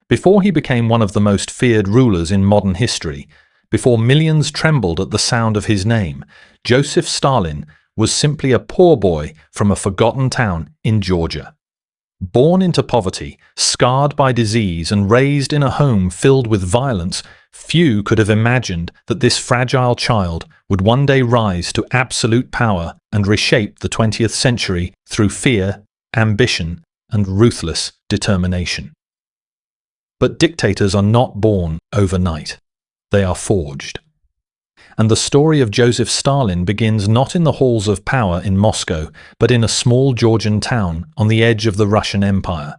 Before he became one of the most feared rulers in modern history, before millions trembled at the sound of his name, Joseph Stalin was simply a poor boy from a forgotten town in Georgia. Born into poverty, scarred by disease, and raised in a home filled with violence, few could have imagined that this fragile child would one day rise to absolute power and reshape the 20th century through fear, ambition, and ruthless determination. But dictators are not born overnight. They are forged. And the story of Joseph Stalin begins not in the halls of power in Moscow, but in a small Georgian town on the edge of the Russian Empire.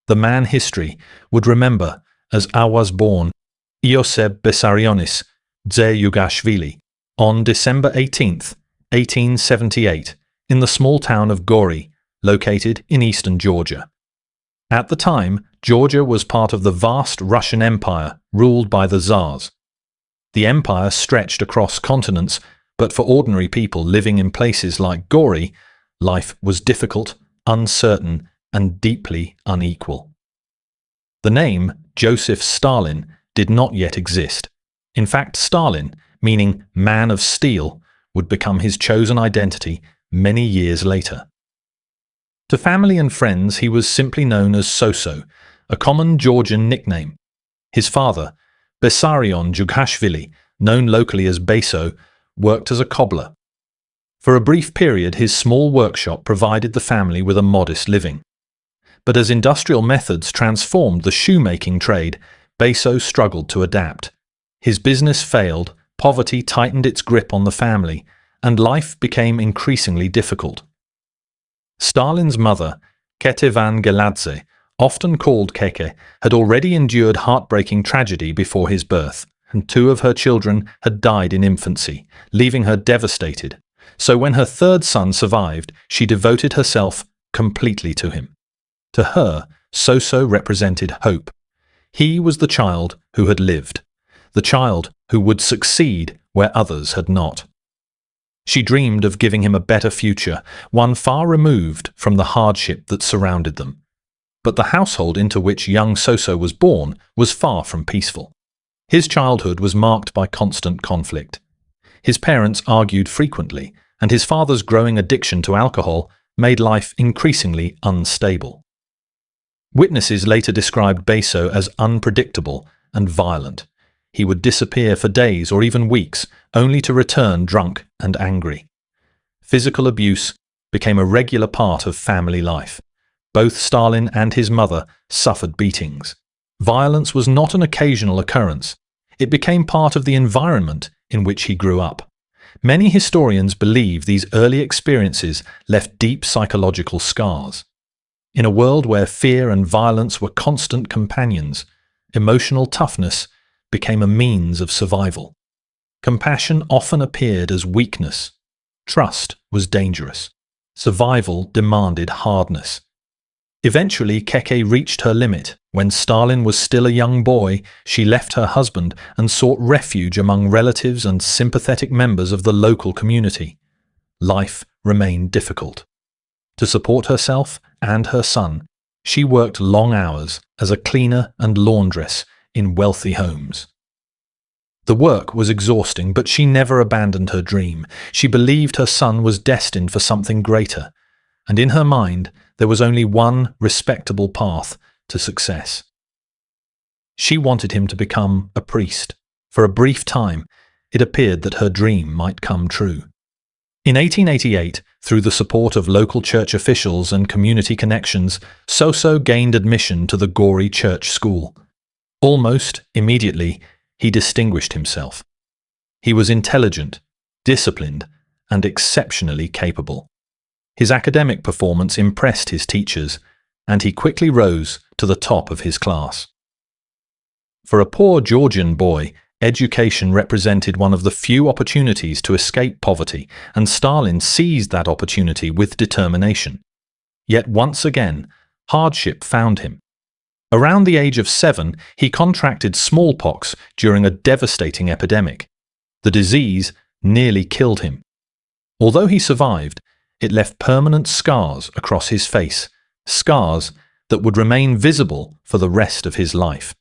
The man history would remember as I was born, Ioseb Vissarionis Dzeyugashvili, on December 18th, 1878, in the small town of Gori, located in eastern Georgia. At the time, Georgia was part of the vast Russian Empire ruled by the Tsars. The empire stretched across continents, but for ordinary people living in places like Gori, life was difficult, uncertain, and deeply unequal. The name Joseph Stalin did not yet exist. In fact, Stalin, meaning man of steel, would become his chosen identity many years later. To family and friends, he was simply known as Soso, a common Georgian nickname. His father, Bessarion Jughashvili, known locally as Beso, worked as a cobbler. For a brief period, his small workshop provided the family with a modest living. But as industrial methods transformed the shoemaking trade, Beso struggled to adapt. His business failed, poverty tightened its grip on the family, and life became increasingly difficult. Stalin's mother, Ketevan Geladze, often called Keke, had already endured heartbreaking tragedy before his birth, and 2 of her children had died in infancy, leaving her devastated. So when her 3rd son survived, she devoted herself completely to him. To her, Soso represented hope. He was the child who had lived, the child who would succeed where others had not. She dreamed of giving him a better future, one far removed from the hardship that surrounded them. But the household into which young Soso was born was far from peaceful. His childhood was marked by constant conflict. His parents argued frequently, and his father's growing addiction to alcohol made life increasingly unstable. Witnesses later described Beso as unpredictable and violent. He would disappear for days or even weeks, only to return drunk and angry. Physical abuse became a regular part of family life. Both Stalin and his mother suffered beatings. Violence was not an occasional occurrence. It became part of the environment in which he grew up. Many historians believe these early experiences left deep psychological scars. In a world where fear and violence were constant companions, emotional toughness became a means of survival. Compassion often appeared as weakness. Trust was dangerous. Survival demanded hardness. Eventually, Keke reached her limit. When Stalin was still a young boy, she left her husband and sought refuge among relatives and sympathetic members of the local community. Life remained difficult. To support herself and her son, she worked long hours as a cleaner and laundress in wealthy homes. The work was exhausting, but she never abandoned her dream. She believed her son was destined for something greater, and in her mind there was only one respectable path to success. She wanted him to become a priest. For a brief time, it appeared that her dream might come true. In 1888, through the support of local church officials and community connections, Soso gained admission to the Gori Church School. Almost immediately, he distinguished himself. He was intelligent, disciplined, and exceptionally capable. His academic performance impressed his teachers, and he quickly rose to the top of his class. For a poor Georgian boy, education represented one of the few opportunities to escape poverty, and Stalin seized that opportunity with determination. Yet once again, hardship found him. Around the age of 7, he contracted smallpox during a devastating epidemic. The disease nearly killed him. Although he survived, it left permanent scars across his face, scars that would remain visible for the rest of his life.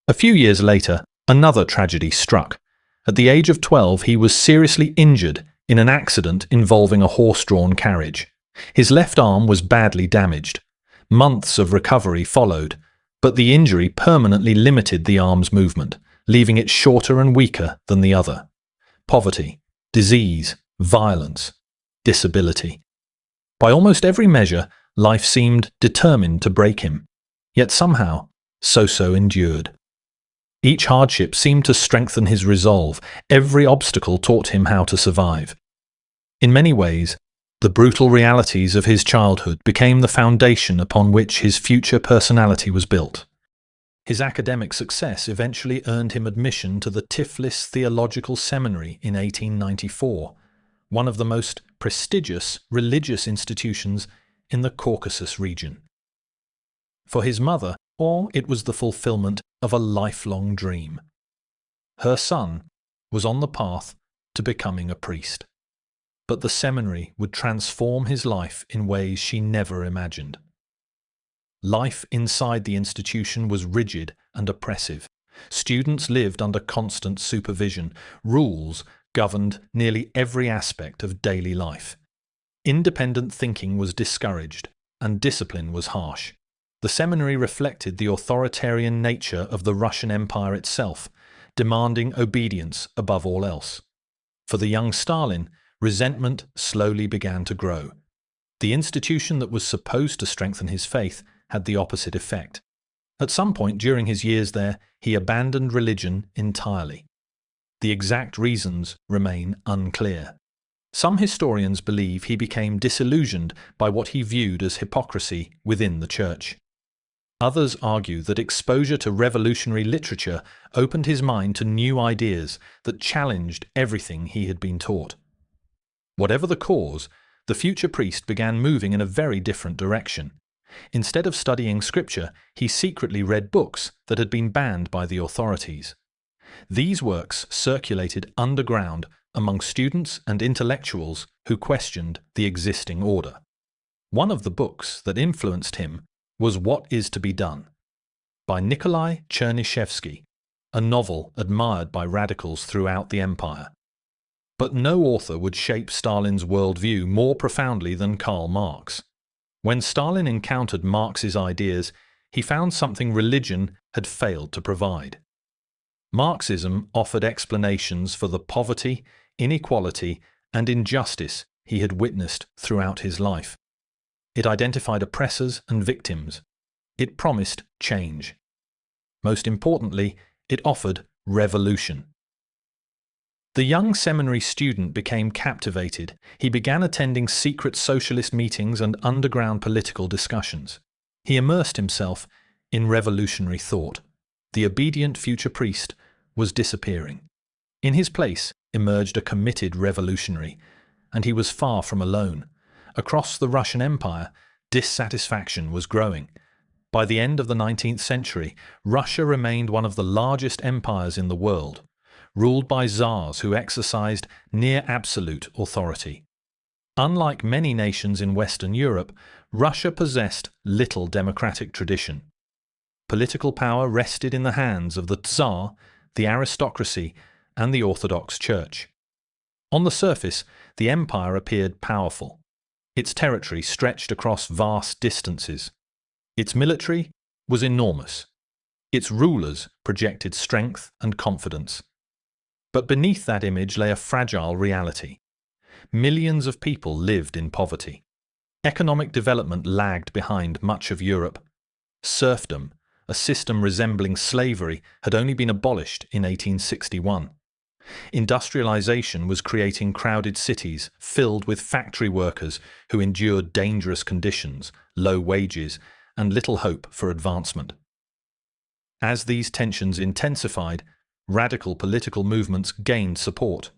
A few years later, another tragedy struck. At the age of 12, he was seriously injured in an accident involving a horse-drawn carriage. His left arm was badly damaged. Months of recovery followed, but the injury permanently limited the arm's movement, leaving it shorter and weaker than the other. Poverty, disease, violence, disability. By almost every measure, life seemed determined to break him. Yet somehow, Soso endured. Each hardship seemed to strengthen his resolve. Every obstacle taught him how to survive. In many ways, the brutal realities of his childhood became the foundation upon which his future personality was built. His academic success eventually earned him admission to the Tiflis Theological Seminary in 1894, one of the most prestigious religious institutions in the Caucasus region. For his mother, it was the fulfillment of a lifelong dream. Her son was on the path to becoming a priest, but the seminary would transform his life in ways she never imagined. Life inside the institution was rigid and oppressive. Students lived under constant supervision. Rules governed nearly every aspect of daily life. Independent thinking was discouraged, and discipline was harsh. The seminary reflected the authoritarian nature of the Russian Empire itself, demanding obedience above all else. For the young Stalin, resentment slowly began to grow. The institution that was supposed to strengthen his faith had the opposite effect. At some point during his years there, he abandoned religion entirely. The exact reasons remain unclear. Some historians believe he became disillusioned by what he viewed as hypocrisy within the church. Others argue that exposure to revolutionary literature opened his mind to new ideas that challenged everything he had been taught. Whatever the cause, the future priest began moving in a very different direction. Instead of studying scripture, he secretly read books that had been banned by the authorities. These works circulated underground among students and intellectuals who questioned the existing order. One of the books that influenced him was What Is to Be Done, by Nikolai Chernyshevsky, a novel admired by radicals throughout the empire. But no author would shape Stalin's worldview more profoundly than Karl Marx. When Stalin encountered Marx's ideas, he found something religion had failed to provide. Marxism offered explanations for the poverty, inequality, and injustice he had witnessed throughout his life. It identified oppressors and victims. It promised change. Most importantly, it offered revolution. The young seminary student became captivated. He began attending secret socialist meetings and underground political discussions. He immersed himself in revolutionary thought. The obedient future priest was disappearing. In his place emerged a committed revolutionary, and he was far from alone. Across the Russian Empire, dissatisfaction was growing. By the end of the 19th century, Russia remained one of the largest empires in the world, ruled by czars who exercised near-absolute authority. Unlike many nations in Western Europe, Russia possessed little democratic tradition. Political power rested in the hands of the Tsar, the aristocracy, and the Orthodox Church. On the surface, the empire appeared powerful. Its territory stretched across vast distances. Its military was enormous. Its rulers projected strength and confidence. But beneath that image lay a fragile reality. Millions of people lived in poverty. Economic development lagged behind much of Europe. Serfdom, a system resembling slavery, had only been abolished in 1861. Industrialization was creating crowded cities filled with factory workers who endured dangerous conditions, low wages, and little hope for advancement. As these tensions intensified, radical political movements gained support.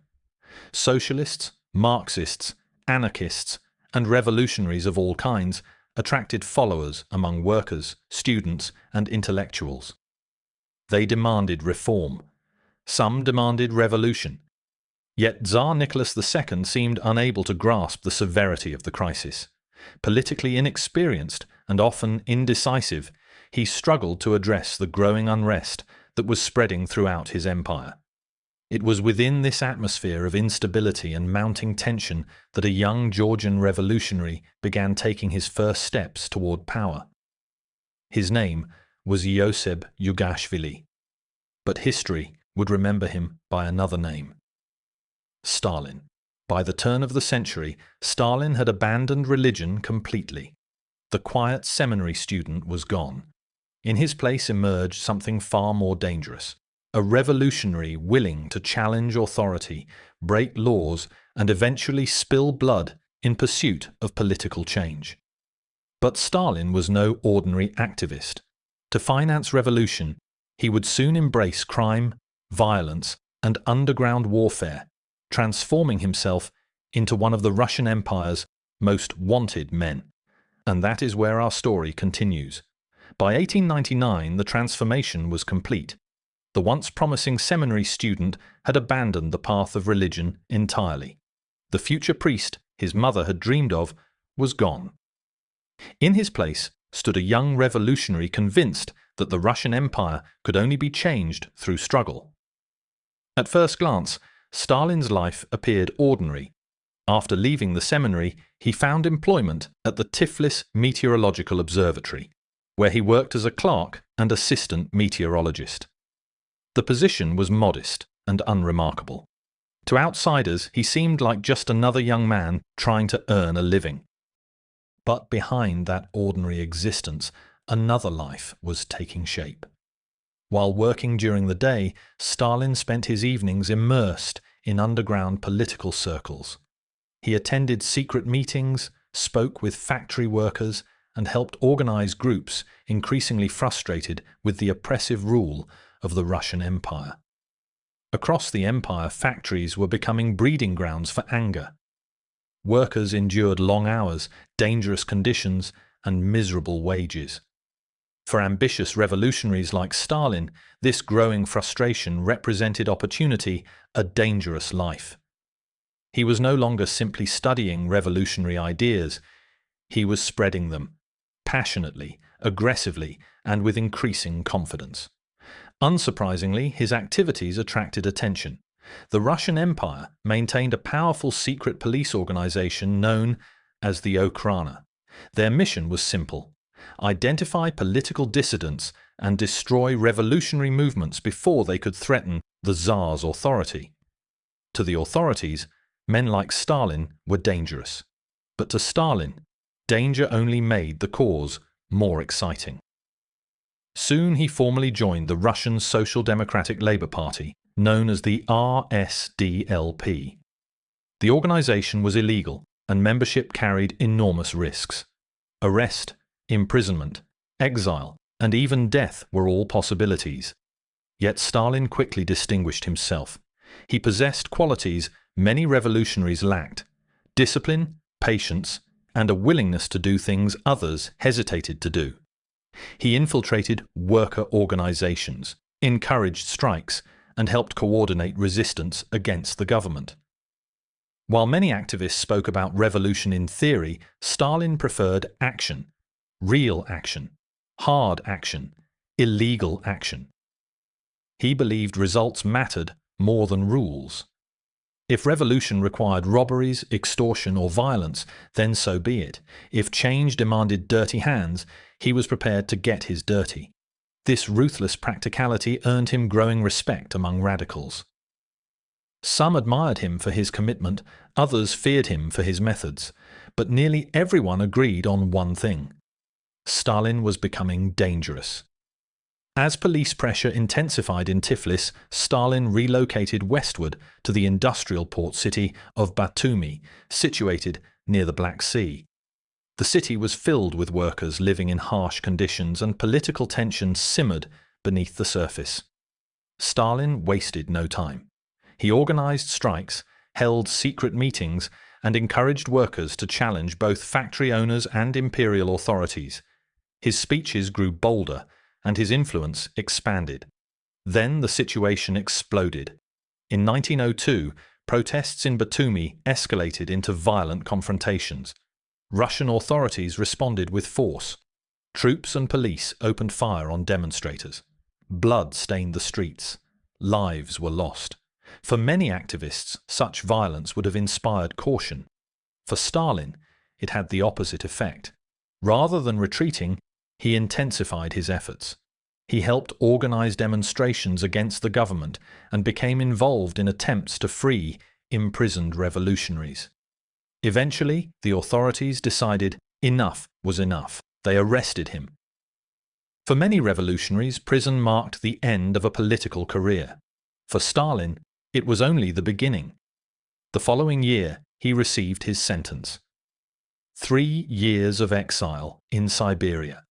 Socialists, Marxists, anarchists, and revolutionaries of all kinds attracted followers among workers, students, and intellectuals. They demanded reform. Some demanded revolution. Yet Tsar Nicholas II seemed unable to grasp the severity of the crisis. Politically inexperienced and often indecisive, he struggled to address the growing unrest that was spreading throughout his empire. It was within this atmosphere of instability and mounting tension that a young Georgian revolutionary began taking his first steps toward power. His name was Ioseb Yugashvili, but history would remember him by another name: Stalin. By the turn of the century, Stalin had abandoned religion completely. The quiet seminary student was gone. In his place emerged something far more dangerous: a revolutionary willing to challenge authority, break laws, and eventually spill blood in pursuit of political change. But Stalin was no ordinary activist. To finance revolution, he would soon embrace crime, violence, and underground warfare, transforming himself into one of the Russian Empire's most wanted men. And that is where our story continues. By 1899, the transformation was complete. The once promising seminary student had abandoned the path of religion entirely. The future priest his mother had dreamed of was gone. In his place stood a young revolutionary convinced that the Russian Empire could only be changed through struggle. At first glance, Stalin's life appeared ordinary. After leaving the seminary, he found employment at the Tiflis Meteorological Observatory, where he worked as a clerk and assistant meteorologist. The position was modest and unremarkable. To outsiders, he seemed like just another young man trying to earn a living. But behind that ordinary existence, another life was taking shape. While working during the day, Stalin spent his evenings immersed in underground political circles. He attended secret meetings, spoke with factory workers, and helped organize groups increasingly frustrated with the oppressive rule of the Russian Empire. Across the empire, factories were becoming breeding grounds for anger. Workers endured long hours, dangerous conditions, and miserable wages. For ambitious revolutionaries like Stalin, this growing frustration represented opportunity, a dangerous life. He was no longer simply studying revolutionary ideas. He was spreading them, passionately, aggressively, and with increasing confidence. Unsurprisingly, his activities attracted attention. The Russian Empire maintained a powerful secret police organization known as the Okhrana. Their mission was simple: identify political dissidents and destroy revolutionary movements before they could threaten the Tsar's authority. To the authorities, men like Stalin were dangerous. But to Stalin, danger only made the cause more exciting. Soon he formally joined the Russian Social Democratic Labour Party, known as the RSDLP. The organization was illegal, and membership carried enormous risks. Arrest, imprisonment, exile, and even death were all possibilities. Yet Stalin quickly distinguished himself. He possessed qualities many revolutionaries lacked: discipline, patience, and a willingness to do things others hesitated to do. He infiltrated worker organizations, encouraged strikes, and helped coordinate resistance against the government. While many activists spoke about revolution in theory, Stalin preferred action, real action, hard action, illegal action. He believed results mattered more than rules. If revolution required robberies, extortion, or violence, then so be it. If change demanded dirty hands, he was prepared to get his dirty. This ruthless practicality earned him growing respect among radicals. Some admired him for his commitment, others feared him for his methods, but nearly everyone agreed on one thing: Stalin was becoming dangerous. As police pressure intensified in Tiflis, Stalin relocated westward to the industrial port city of Batumi, situated near the Black Sea. The city was filled with workers living in harsh conditions, and political tension simmered beneath the surface. Stalin wasted no time. He organized strikes, held secret meetings, and encouraged workers to challenge both factory owners and imperial authorities. His speeches grew bolder, and his influence expanded. Then the situation exploded. In 1902, protests in Batumi escalated into violent confrontations. Russian authorities responded with force. Troops and police opened fire on demonstrators. Blood stained the streets. Lives were lost. For many activists, such violence would have inspired caution. For Stalin, it had the opposite effect. Rather than retreating, he intensified his efforts. He helped organize demonstrations against the government and became involved in attempts to free imprisoned revolutionaries. Eventually, the authorities decided enough was enough. They arrested him. For many revolutionaries, prison marked the end of a political career. For Stalin, it was only the beginning. The following year, he received his sentence. 3 years of exile in Siberia.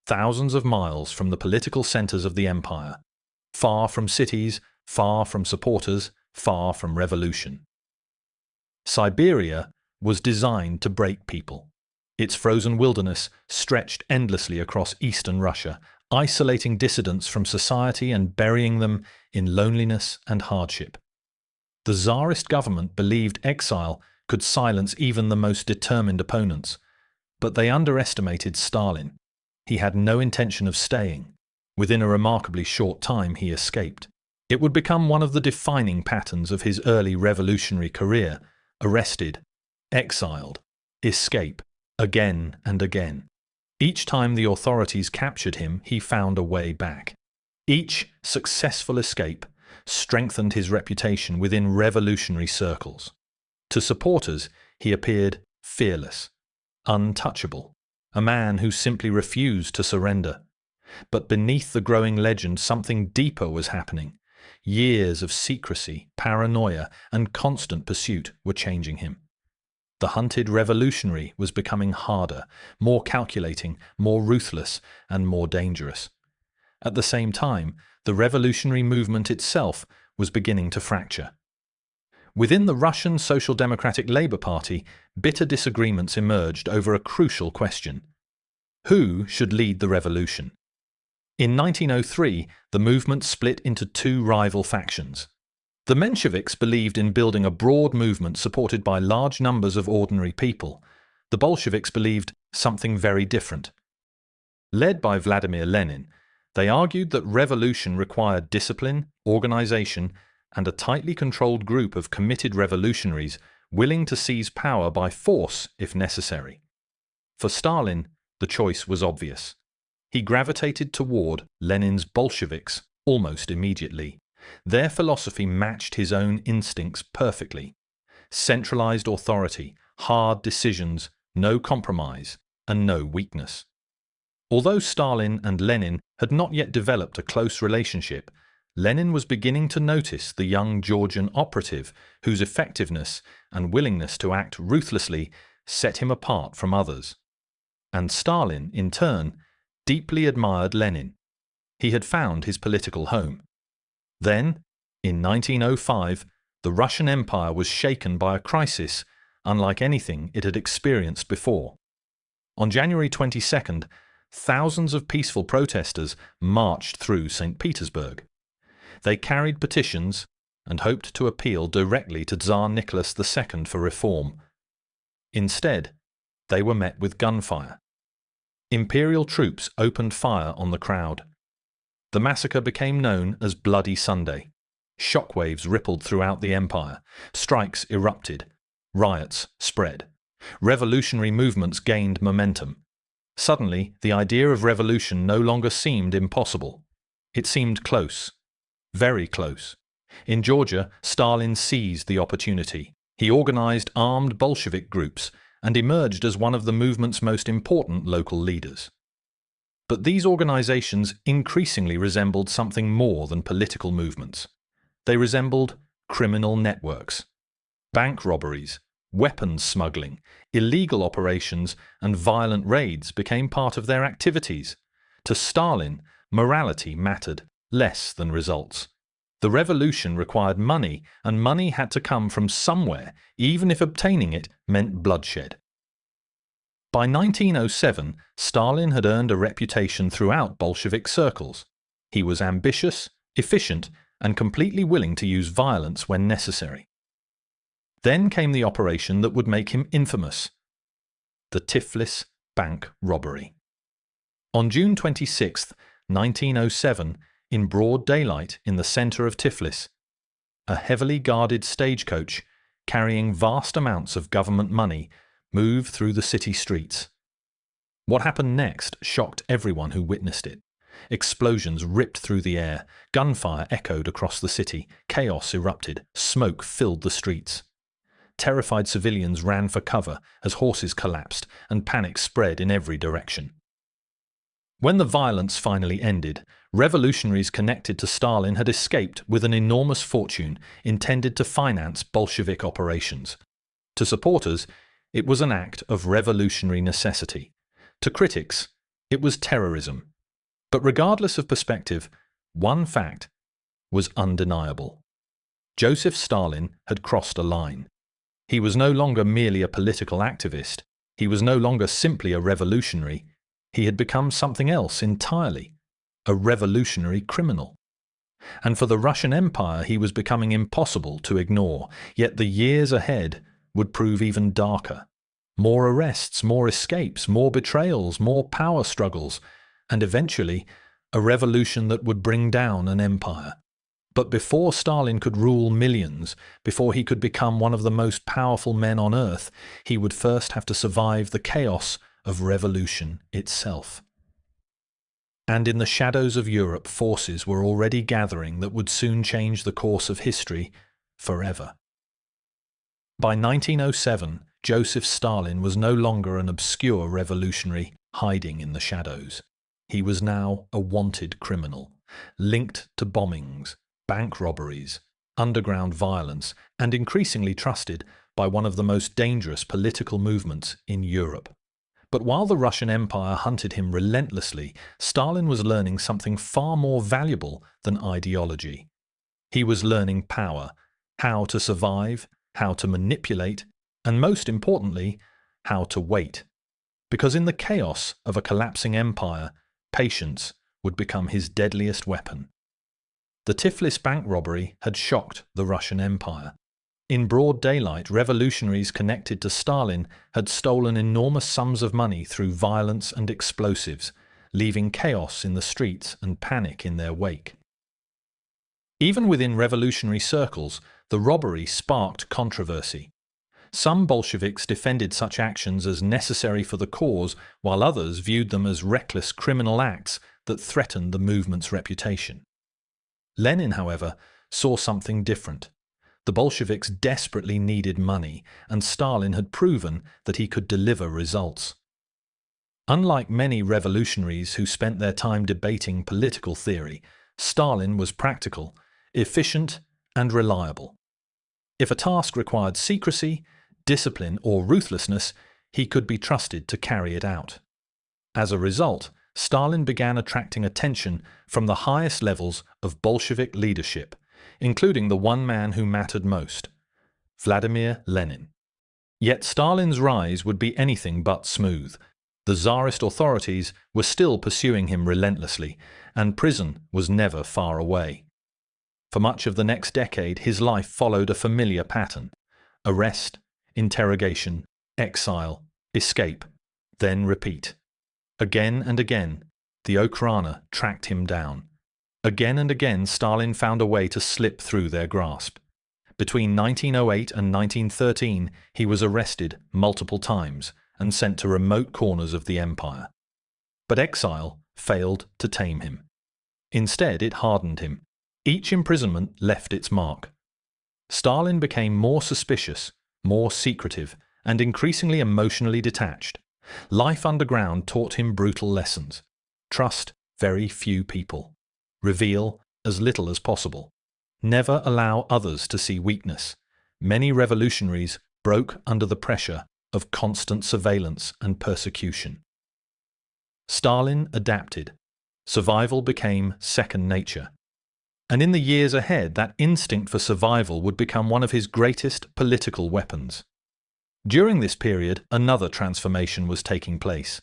Thousands of miles from the political centers of the empire. Far from cities, far from supporters, far from revolution. Siberia was designed to break people. Its frozen wilderness stretched endlessly across eastern Russia, isolating dissidents from society and burying them in loneliness and hardship. The Tsarist government believed exile could silence even the most determined opponents, but they underestimated Stalin. He had no intention of staying. Within a remarkably short time, he escaped. It would become one of the defining patterns of his early revolutionary career: arrested, exiled, escape, again and again. Each time the authorities captured him, he found a way back. Each successful escape strengthened his reputation within revolutionary circles. To supporters, he appeared fearless, untouchable, a man who simply refused to surrender. But beneath the growing legend, something deeper was happening. Years of secrecy, paranoia, and constant pursuit were changing him. The hunted revolutionary was becoming harder, more calculating, more ruthless, and more dangerous. At the same time, the revolutionary movement itself was beginning to fracture. Within the Russian Social Democratic Labour Party, bitter disagreements emerged over a crucial question: who should lead the revolution? In 1903, the movement split into 2 rival factions. The Mensheviks believed in building a broad movement supported by large numbers of ordinary people. The Bolsheviks believed something very different. Led by Vladimir Lenin, they argued that revolution required discipline, organization, and a tightly controlled group of committed revolutionaries willing to seize power by force if necessary. For Stalin, the choice was obvious. He gravitated toward Lenin's Bolsheviks almost immediately. Their philosophy matched his own instincts perfectly. Centralized authority, hard decisions, no compromise, and no weakness. Although Stalin and Lenin had not yet developed a close relationship, Lenin was beginning to notice the young Georgian operative whose effectiveness and willingness to act ruthlessly set him apart from others. And Stalin, in turn, deeply admired Lenin. He had found his political home. Then, in 1905, the Russian Empire was shaken by a crisis unlike anything it had experienced before. On January 22nd, thousands of peaceful protesters marched through St. Petersburg. They carried petitions and hoped to appeal directly to Tsar Nicholas II for reform. Instead, they were met with gunfire. Imperial troops opened fire on the crowd. The massacre became known as Bloody Sunday. Shockwaves rippled throughout the empire. Strikes erupted. Riots spread. Revolutionary movements gained momentum. Suddenly, the idea of revolution no longer seemed impossible. It seemed close. Very close. In Georgia, Stalin seized the opportunity. He organized armed Bolshevik groups and emerged as one of the movement's most important local leaders. But these organizations increasingly resembled something more than political movements. They resembled criminal networks. Bank robberies, weapons smuggling, illegal operations, and violent raids became part of their activities. To Stalin, morality mattered less than results. The revolution required money, and money had to come from somewhere, even if obtaining it meant bloodshed. By 1907, Stalin had earned a reputation throughout Bolshevik circles. He was ambitious, efficient, and completely willing to use violence when necessary. Then came the operation that would make him infamous: the Tiflis bank robbery. On June 26, 1907, in broad daylight in the center of Tiflis, a heavily guarded stagecoach carrying vast amounts of government money moved through the city streets. What happened next shocked everyone who witnessed it. Explosions ripped through the air, gunfire echoed across the city, chaos erupted, smoke filled the streets. Terrified civilians ran for cover as horses collapsed and panic spread in every direction. When the violence finally ended, revolutionaries connected to Stalin had escaped with an enormous fortune intended to finance Bolshevik operations. To supporters, it was an act of revolutionary necessity. To critics, it was terrorism. But regardless of perspective, one fact was undeniable. Joseph Stalin had crossed a line. He was no longer merely a political activist. He was no longer simply a revolutionary. He had become something else entirely, a revolutionary criminal. And for the Russian Empire, he was becoming impossible to ignore, yet the years ahead would prove even darker. More arrests, more escapes, more betrayals, more power struggles, and eventually a revolution that would bring down an empire. But before Stalin could rule millions, before he could become one of the most powerful men on earth, he would first have to survive the chaos of revolution itself. And in the shadows of Europe, forces were already gathering that would soon change the course of history forever. By 1907, Joseph Stalin was no longer an obscure revolutionary hiding in the shadows. He was now a wanted criminal, linked to bombings, bank robberies, underground violence, and increasingly trusted by one of the most dangerous political movements in Europe. But while the Russian Empire hunted him relentlessly, Stalin was learning something far more valuable than ideology. He was learning power, how to survive, how to manipulate, and most importantly, how to wait. Because in the chaos of a collapsing empire, patience would become his deadliest weapon. The Tiflis bank robbery had shocked the Russian Empire. In broad daylight, revolutionaries connected to Stalin had stolen enormous sums of money through violence and explosives, leaving chaos in the streets and panic in their wake. Even within revolutionary circles, the robbery sparked controversy. Some Bolsheviks defended such actions as necessary for the cause, while others viewed them as reckless criminal acts that threatened the movement's reputation. Lenin, however, saw something different. The Bolsheviks desperately needed money, and Stalin had proven that he could deliver results. Unlike many revolutionaries who spent their time debating political theory, Stalin was practical, efficient, and reliable. If a task required secrecy, discipline, or ruthlessness, he could be trusted to carry it out. As a result, Stalin began attracting attention from the highest levels of Bolshevik leadership, including the one man who mattered most, Vladimir Lenin. Yet Stalin's rise would be anything but smooth. The Tsarist authorities were still pursuing him relentlessly, and prison was never far away. For much of the next decade, his life followed a familiar pattern: arrest, interrogation, exile, escape, then repeat. Again and again, the Okhrana tracked him down. Again and again, Stalin found a way to slip through their grasp. Between 1908 and 1913, he was arrested multiple times and sent to remote corners of the empire. But exile failed to tame him. Instead, it hardened him. Each imprisonment left its mark. Stalin became more suspicious, more secretive, and increasingly emotionally detached. Life underground taught him brutal lessons. Trust very few people. Reveal as little as possible. Never allow others to see weakness. Many revolutionaries broke under the pressure of constant surveillance and persecution. Stalin adapted. Survival became second nature. And in the years ahead, that instinct for survival would become one of his greatest political weapons. During this period, another transformation was taking place.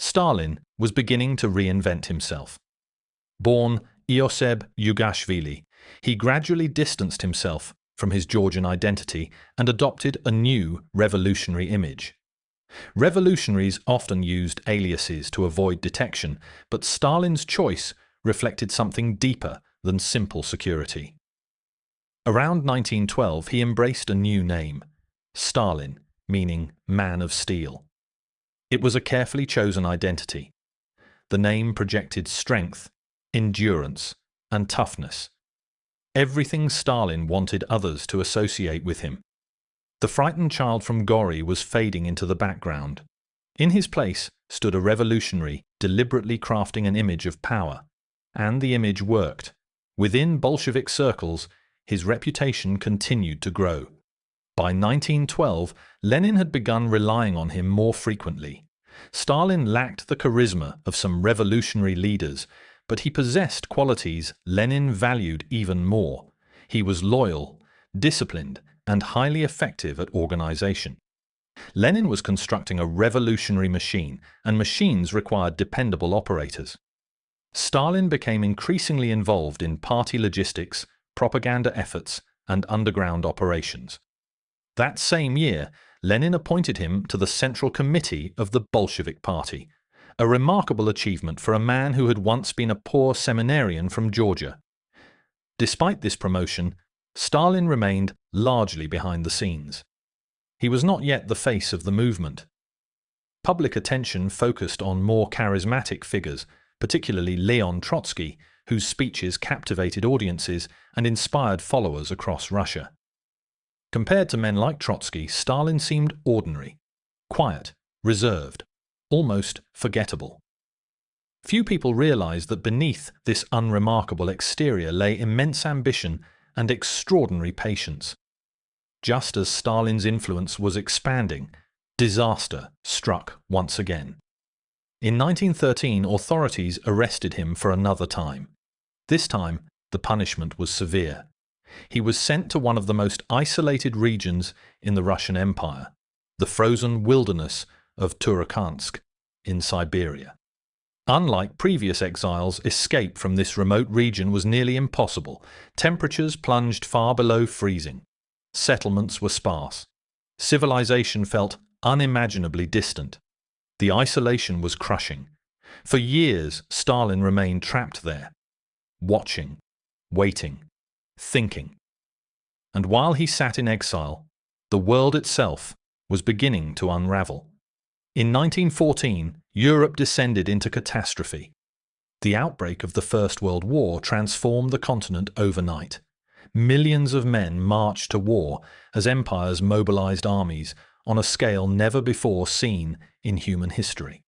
Stalin was beginning to reinvent himself. Born Ioseb Yugashvili, he gradually distanced himself from his Georgian identity and adopted a new revolutionary image. Revolutionaries often used aliases to avoid detection, but Stalin's choice reflected something deeper than simple security. Around 1912, he embraced a new name, Stalin, meaning man of steel. It was a carefully chosen identity. The name projected strength, endurance, and toughness. Everything Stalin wanted others to associate with him. The frightened child from Gori was fading into the background. In his place stood a revolutionary deliberately crafting an image of power. And the image worked. Within Bolshevik circles, his reputation continued to grow. By 1912, Lenin had begun relying on him more frequently. Stalin lacked the charisma of some revolutionary leaders, but he possessed qualities Lenin valued even more. He was loyal, disciplined, and highly effective at organization. Lenin was constructing a revolutionary machine, and machines required dependable operators. Stalin became increasingly involved in party logistics, propaganda efforts, and underground operations. That same year, Lenin appointed him to the Central Committee of the Bolshevik Party, a remarkable achievement for a man who had once been a poor seminarian from Georgia. Despite this promotion, Stalin remained largely behind the scenes. He was not yet the face of the movement. Public attention focused on more charismatic figures, particularly Leon Trotsky, whose speeches captivated audiences and inspired followers across Russia. Compared to men like Trotsky, Stalin seemed ordinary, quiet, reserved, almost forgettable. Few people realized that beneath this unremarkable exterior lay immense ambition and extraordinary patience. Just as Stalin's influence was expanding, disaster struck once again. In 1913, authorities arrested him for another time. This time, the punishment was severe. He was sent to one of the most isolated regions in the Russian Empire, the frozen wilderness of Turkhansk in Siberia. Unlike previous exiles, escape from this remote region was nearly impossible. Temperatures plunged far below freezing. Settlements were sparse. Civilization felt unimaginably distant. The isolation was crushing. For years, Stalin remained trapped there, watching, waiting, thinking. And while he sat in exile, the world itself was beginning to unravel. In 1914, Europe descended into catastrophe. The outbreak of the First World War transformed the continent overnight. Millions of men marched to war as empires mobilized armies on a scale never before seen in human history.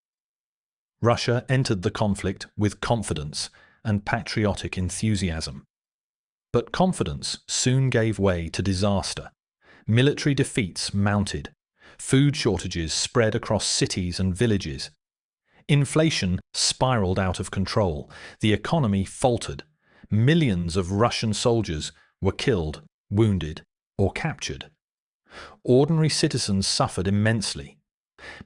Russia entered the conflict with confidence and patriotic enthusiasm. But confidence soon gave way to disaster. Military defeats mounted. Food shortages spread across cities and villages. Inflation spiraled out of control. The economy faltered. Millions of Russian soldiers were killed, wounded, or captured. Ordinary citizens suffered immensely.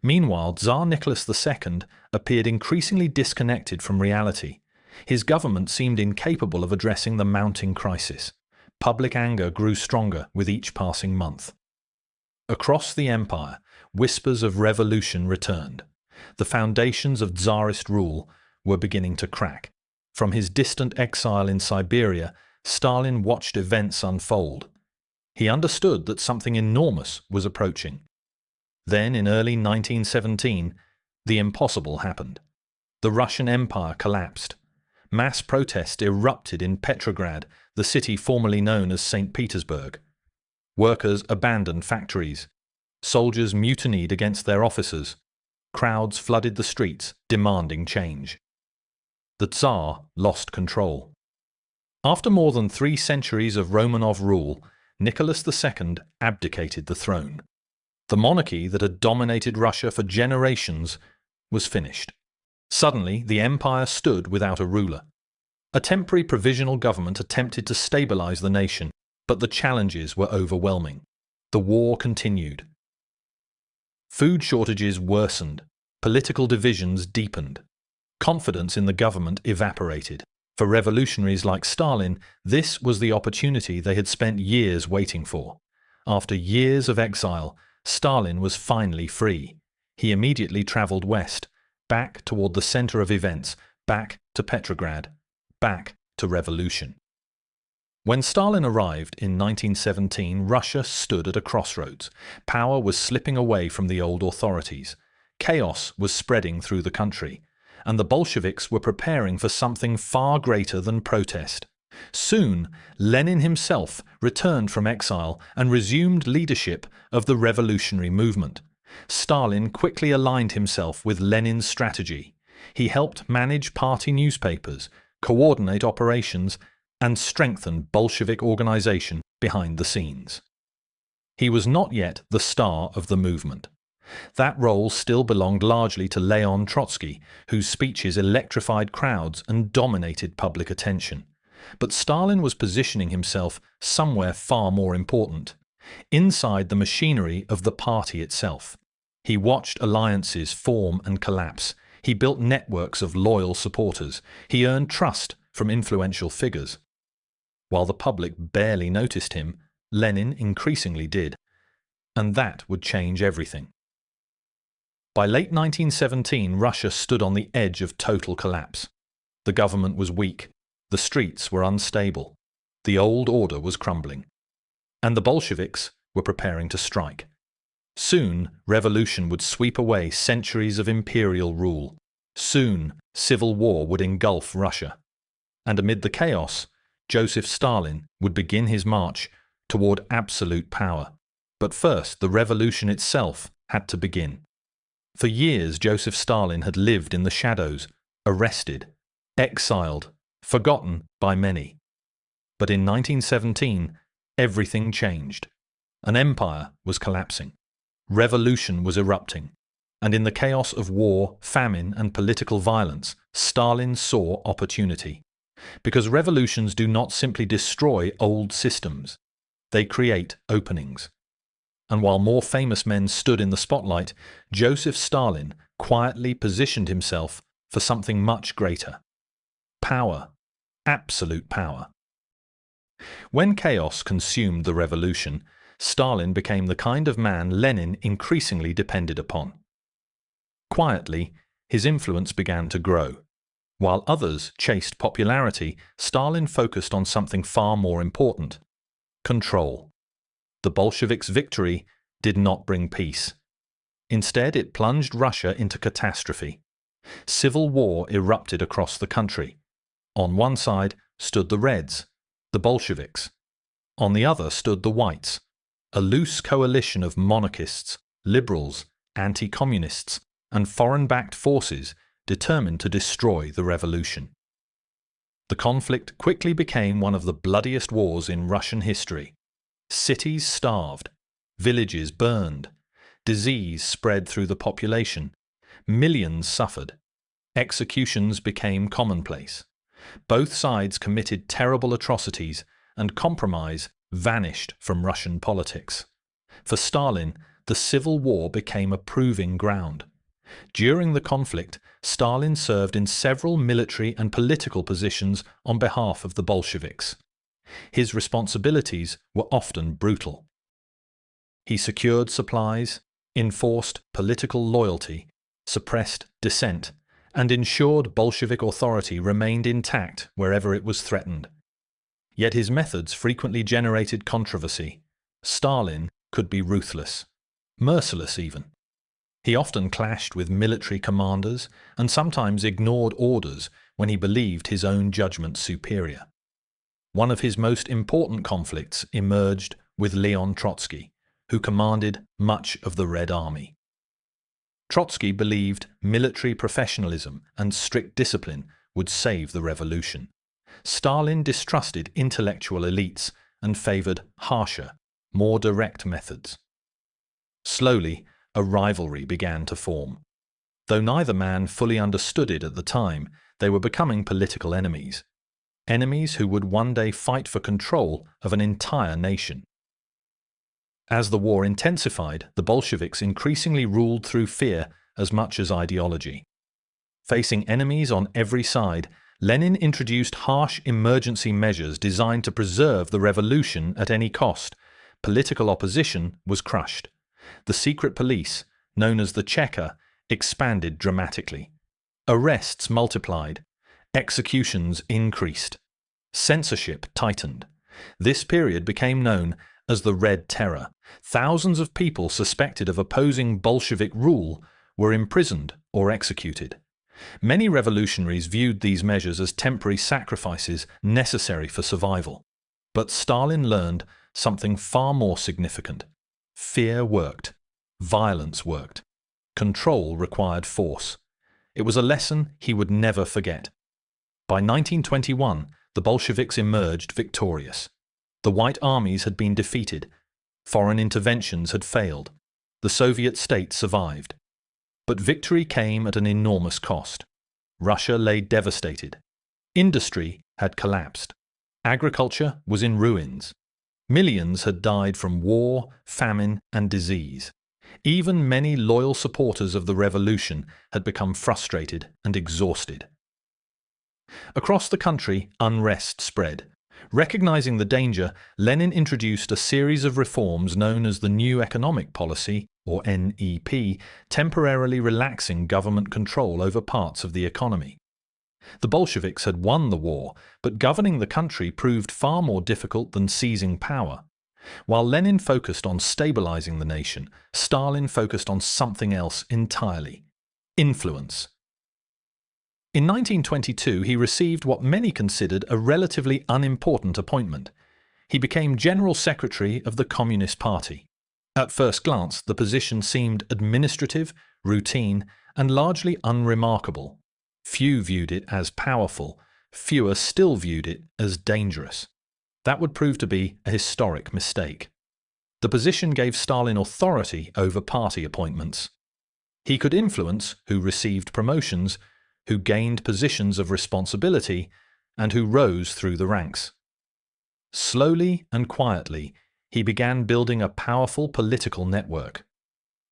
Meanwhile, Tsar Nicholas II appeared increasingly disconnected from reality. His government seemed incapable of addressing the mounting crisis. Public anger grew stronger with each passing month. Across the empire, whispers of revolution returned. The foundations of Tsarist rule were beginning to crack. From his distant exile in Siberia, Stalin watched events unfold. He understood that something enormous was approaching. Then, in early 1917, the impossible happened. The Russian Empire collapsed. Mass protest erupted in Petrograd, the city formerly known as St. Petersburg. Workers abandoned factories. Soldiers mutinied against their officers. Crowds flooded the streets, demanding change. The Tsar lost control. After more than 3 centuries of Romanov rule, Nicholas II abdicated the throne. The monarchy that had dominated Russia for generations was finished. Suddenly, the empire stood without a ruler. A temporary provisional government attempted to stabilize the nation, but the challenges were overwhelming. The war continued. Food shortages worsened. Political divisions deepened. Confidence in the government evaporated. For revolutionaries like Stalin, this was the opportunity they had spent years waiting for. After years of exile, Stalin was finally free. He immediately traveled west, back toward the center of events, back to Petrograd, back to revolution. When Stalin arrived in 1917, Russia stood at a crossroads. Power was slipping away from the old authorities. Chaos was spreading through the country, and the Bolsheviks were preparing for something far greater than protest. Soon, Lenin himself returned from exile and resumed leadership of the revolutionary movement. Stalin quickly aligned himself with Lenin's strategy. He helped manage party newspapers, coordinate operations, and strengthen Bolshevik organization behind the scenes. He was not yet the star of the movement. That role still belonged largely to Leon Trotsky, whose speeches electrified crowds and dominated public attention. But Stalin was positioning himself somewhere far more important, inside the machinery of the party itself. He watched alliances form and collapse. He built networks of loyal supporters. He earned trust from influential figures. While the public barely noticed him, Lenin increasingly did. And that would change everything. By late 1917, Russia stood on the edge of total collapse. The government was weak. The streets were unstable. The old order was crumbling. And the Bolsheviks were preparing to strike. Soon, revolution would sweep away centuries of imperial rule. Soon, civil war would engulf Russia. And amid the chaos, Joseph Stalin would begin his march toward absolute power. But first, the revolution itself had to begin. For years, Joseph Stalin had lived in the shadows, arrested, exiled, forgotten by many. But in 1917, everything changed. An empire was collapsing. Revolution was erupting. And in the chaos of war, famine, and political violence, Stalin saw opportunity. Because revolutions do not simply destroy old systems. They create openings. And while more famous men stood in the spotlight, Joseph Stalin quietly positioned himself for something much greater. Power. Absolute power. When chaos consumed the revolution, Stalin became the kind of man Lenin increasingly depended upon. Quietly, his influence began to grow. While others chased popularity, Stalin focused on something far more important: control. The Bolsheviks' victory did not bring peace. Instead, it plunged Russia into catastrophe. Civil war erupted across the country. On one side stood the Reds, the Bolsheviks. On the other stood the Whites, a loose coalition of monarchists, liberals, anti-communists, and foreign-backed forces determined to destroy the revolution. The conflict quickly became one of the bloodiest wars in Russian history. Cities starved, villages burned, disease spread through the population, millions suffered, executions became commonplace. Both sides committed terrible atrocities, and compromise vanished from Russian politics. For Stalin, the civil war became a proving ground. During the conflict, Stalin served in several military and political positions on behalf of the Bolsheviks. His responsibilities were often brutal. He secured supplies, enforced political loyalty, suppressed dissent, and ensured Bolshevik authority remained intact wherever it was threatened. Yet his methods frequently generated controversy. Stalin could be ruthless, merciless even. He often clashed with military commanders and sometimes ignored orders when he believed his own judgment superior. One of his most important conflicts emerged with Leon Trotsky, who commanded much of the Red Army. Trotsky believed military professionalism and strict discipline would save the revolution. Stalin distrusted intellectual elites and favored harsher, more direct methods. Slowly, a rivalry began to form. Though neither man fully understood it at the time, they were becoming political enemies. Enemies who would one day fight for control of an entire nation. As the war intensified, the Bolsheviks increasingly ruled through fear as much as ideology. Facing enemies on every side, Lenin introduced harsh emergency measures designed to preserve the revolution at any cost. Political opposition was crushed. The secret police, known as the Checker, expanded dramatically. Arrests multiplied. Executions increased. Censorship tightened. This period became known as the Red Terror. Thousands of people suspected of opposing Bolshevik rule were imprisoned or executed. Many revolutionaries viewed these measures as temporary sacrifices necessary for survival. But Stalin learned something far more significant. Fear worked. Violence worked. Control required force. It was a lesson he would never forget. By 1921, the Bolsheviks emerged victorious. The White Armies had been defeated. Foreign interventions had failed. The Soviet state survived. But victory came at an enormous cost. Russia lay devastated. Industry had collapsed. Agriculture was in ruins. Millions had died from war, famine, and disease. Even many loyal supporters of the revolution had become frustrated and exhausted. Across the country, unrest spread. Recognizing the danger, Lenin introduced a series of reforms known as the New Economic Policy, or NEP, temporarily relaxing government control over parts of the economy. The Bolsheviks had won the war, but governing the country proved far more difficult than seizing power. While Lenin focused on stabilizing the nation, Stalin focused on something else entirely: influence. In 1922, he received what many considered a relatively unimportant appointment. He became General Secretary of the Communist Party. At first glance, the position seemed administrative, routine, and largely unremarkable. Few viewed it as powerful. Fewer still viewed it as dangerous. That would prove to be a historic mistake. The position gave Stalin authority over party appointments. He could influence who received promotions, who gained positions of responsibility, and who rose through the ranks. Slowly and quietly, he began building a powerful political network.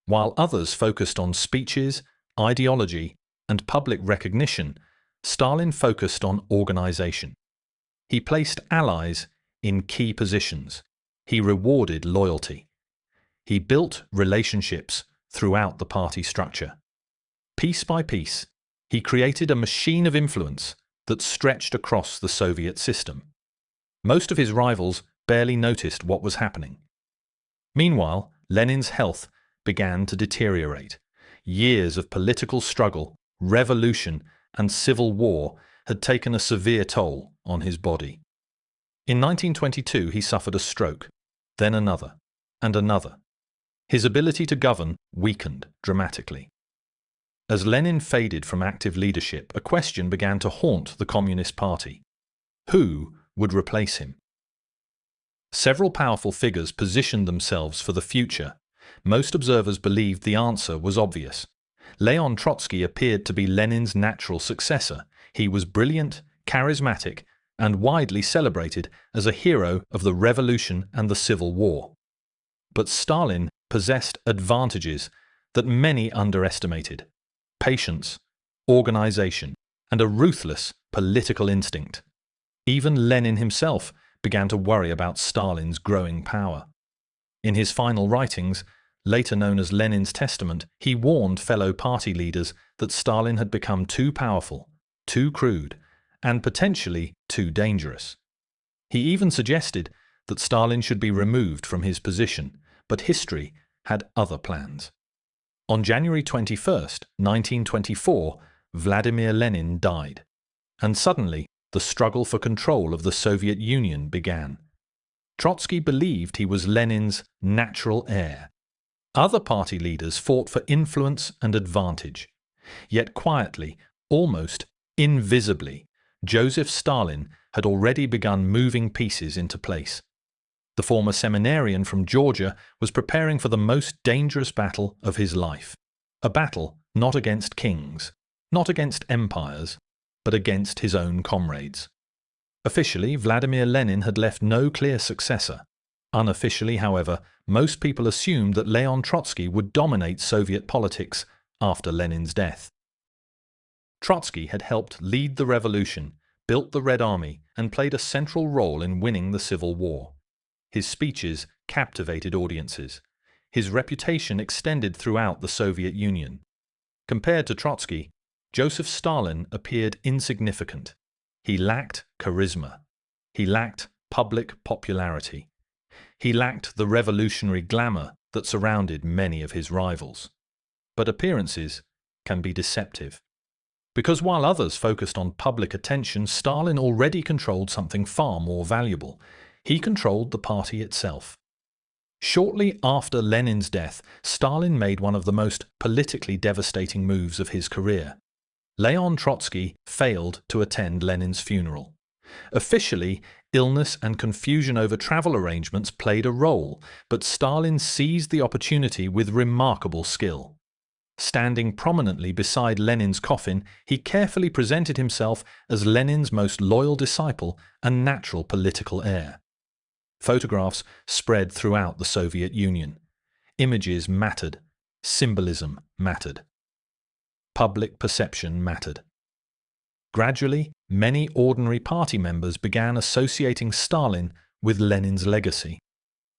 While others focused on speeches, ideology, and public recognition, Stalin focused on organization. He placed allies in key positions. He rewarded loyalty. He built relationships throughout the party structure. Piece by piece, he created a machine of influence that stretched across the Soviet system. Most of his rivals barely noticed what was happening. Meanwhile, Lenin's health began to deteriorate. Years of political struggle, revolution, and civil war had taken a severe toll on his body. In 1922, he suffered a stroke, then another, and another. His ability to govern weakened dramatically. As Lenin faded from active leadership, a question began to haunt the Communist Party. Who would replace him? Several powerful figures positioned themselves for the future. Most observers believed the answer was obvious. Leon Trotsky appeared to be Lenin's natural successor. He was brilliant, charismatic, and widely celebrated as a hero of the revolution and the Civil War. But Stalin possessed advantages that many underestimated: patience, organization, and a ruthless political instinct. Even Lenin himself began to worry about Stalin's growing power. In his final writings, later known as Lenin's Testament, he warned fellow party leaders that Stalin had become too powerful, too crude, and potentially too dangerous. He even suggested that Stalin should be removed from his position, but history had other plans. On January 21st, 1924, Vladimir Lenin died, and suddenly the struggle for control of the Soviet Union began. Trotsky believed he was Lenin's natural heir. Other party leaders fought for influence and advantage. Yet quietly, almost invisibly, Joseph Stalin had already begun moving pieces into place. The former seminarian from Georgia was preparing for the most dangerous battle of his life. A battle not against kings, not against empires, but against his own comrades. Officially, Vladimir Lenin had left no clear successor. Unofficially, however, most people assumed that Leon Trotsky would dominate Soviet politics after Lenin's death. Trotsky had helped lead the revolution, built the Red Army, and played a central role in winning the Civil War. His speeches captivated audiences. his reputation extended throughout the Soviet Union. Compared to Trotsky, Joseph Stalin appeared insignificant. He lacked charisma. He lacked public popularity. He lacked the revolutionary glamour that surrounded many of his rivals. But appearances can be deceptive. Because while others focused on public attention, Stalin already controlled something far more valuable. He controlled the party itself. Shortly after Lenin's death, Stalin made one of the most politically devastating moves of his career. Leon Trotsky failed to attend Lenin's funeral. Officially, illness and confusion over travel arrangements played a role, but Stalin seized the opportunity with remarkable skill. Standing prominently beside Lenin's coffin, he carefully presented himself as Lenin's most loyal disciple and natural political heir. Photographs spread throughout the Soviet Union. Images mattered. Symbolism mattered. Public perception mattered. Gradually, many ordinary party members began associating Stalin with Lenin's legacy.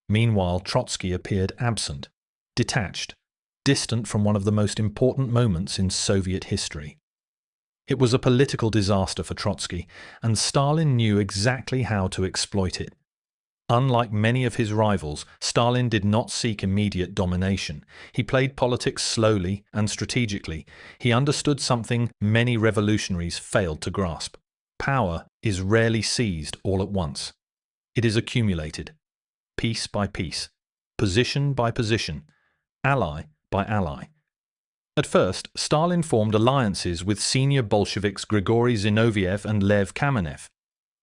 Meanwhile, Trotsky appeared absent, detached, distant from one of the most important moments in Soviet history. It was a political disaster for Trotsky, and Stalin knew exactly how to exploit it. Unlike many of his rivals, Stalin did not seek immediate domination. He played politics slowly and strategically. He understood something many revolutionaries failed to grasp. Power is rarely seized all at once. It is accumulated, piece by piece, position by position, ally by ally. At first, Stalin formed alliances with senior Bolsheviks Grigory Zinoviev and Lev Kamenev.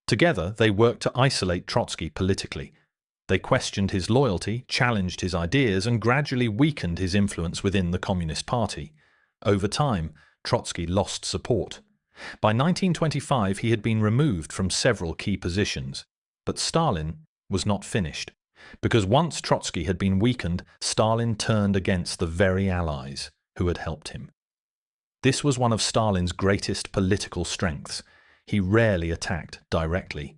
Together, they worked to isolate Trotsky politically. They questioned his loyalty, challenged his ideas, and gradually weakened his influence within the Communist Party. Over time, Trotsky lost support. By 1925, he had been removed from several key positions. But Stalin was not finished. Because once Trotsky had been weakened, Stalin turned against the very allies who had helped him. This was one of Stalin's greatest political strengths. He rarely attacked directly.